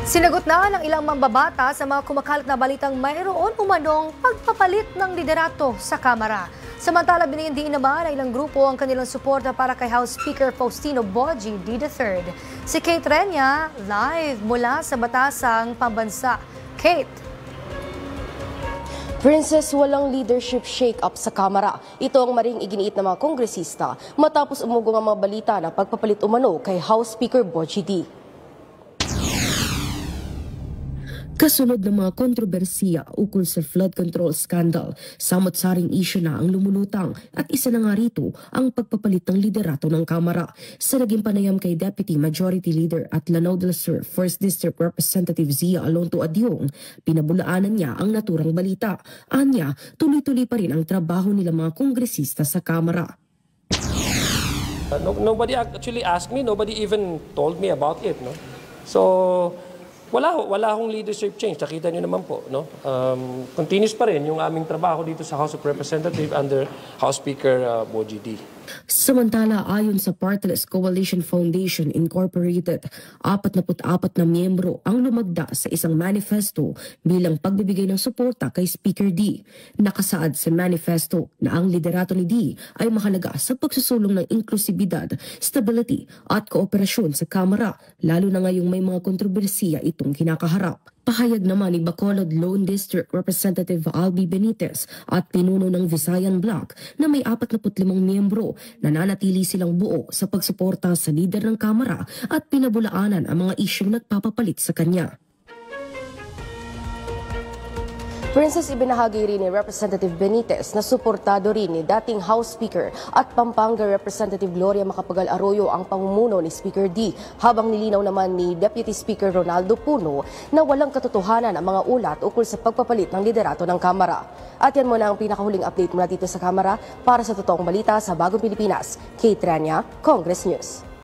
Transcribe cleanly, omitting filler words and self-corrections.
Sinagot na ng ilang mambabata sa mga kumakalat na balitang mayroon umanong pagpapalit ng liderato sa Kamara. Samantala, binihindiin naman ng ilang grupo ang kanilang suporta para kay House Speaker Faustino Boji D. III. Si Kate Renya, live mula sa Batasang Pambansa. Kate. Princess, walang leadership shake-up sa Kamara. Ito ang maring iginiit ng mga kongresista matapos umugong ang mga balita ng pagpapalit umano kay House Speaker Boji D. Kasunod ng mga kontrobersiya ukol sa flood control scandal, samot-saring isyu na ang lumulutang at isa na nga rito ang pagpapalit ng liderato ng Kamara. Sa naging panayam kay Deputy Majority Leader at Lanao del Sur 1st District Representative Zia Alonto Adyong, pinabulaanan niya ang naturang balita. Anya, tuloy-tuloy pa rin ang trabaho nila mga kongresista sa Kamara. Nobody actually asked me, nobody even told me about it, no? So wala akong leadership change. Nakita niyo naman po, no? Continuous pa rin yung aming trabaho dito sa House of Representatives under House Speaker Boji D. Samantala, ayon sa Partless Coalition Foundation Incorporated, 44 na miyembro ang lumagda sa isang manifesto bilang pagbibigay ng suporta kay Speaker D. Nakasaad sa manifesto na ang liderato ni D ay mahalaga sa pagsusulong ng inklusibidad, stability at kooperasyon sa Kamara, lalo na ngayong may mga kontrobersiya itong kinakaharap. Pahayag naman ni Bacolod Lone District Representative Albi Benitez at pinuno ng Visayan Bloc na may 45 miyembro na nanatili silang buo sa pagsuporta sa lider ng Kamara at pinabulaanan ang mga isyong nagpapapalit sa kanya. Princess, ibinahagi rin ni Representative Benitez na suportado rin ni dating House Speaker at Pampanga Representative Gloria Macapagal Arroyo ang pamumuno ni Speaker D, habang nilinaw naman ni Deputy Speaker Ronaldo Puno na walang katotohanan ang mga ulat ukol sa pagpapalit ng liderato ng Kamara. At yan muna ang pinakahuling update mula dito sa Kamara. Para sa totoong balita sa Bagong Pilipinas, Kate Renya, Congress News.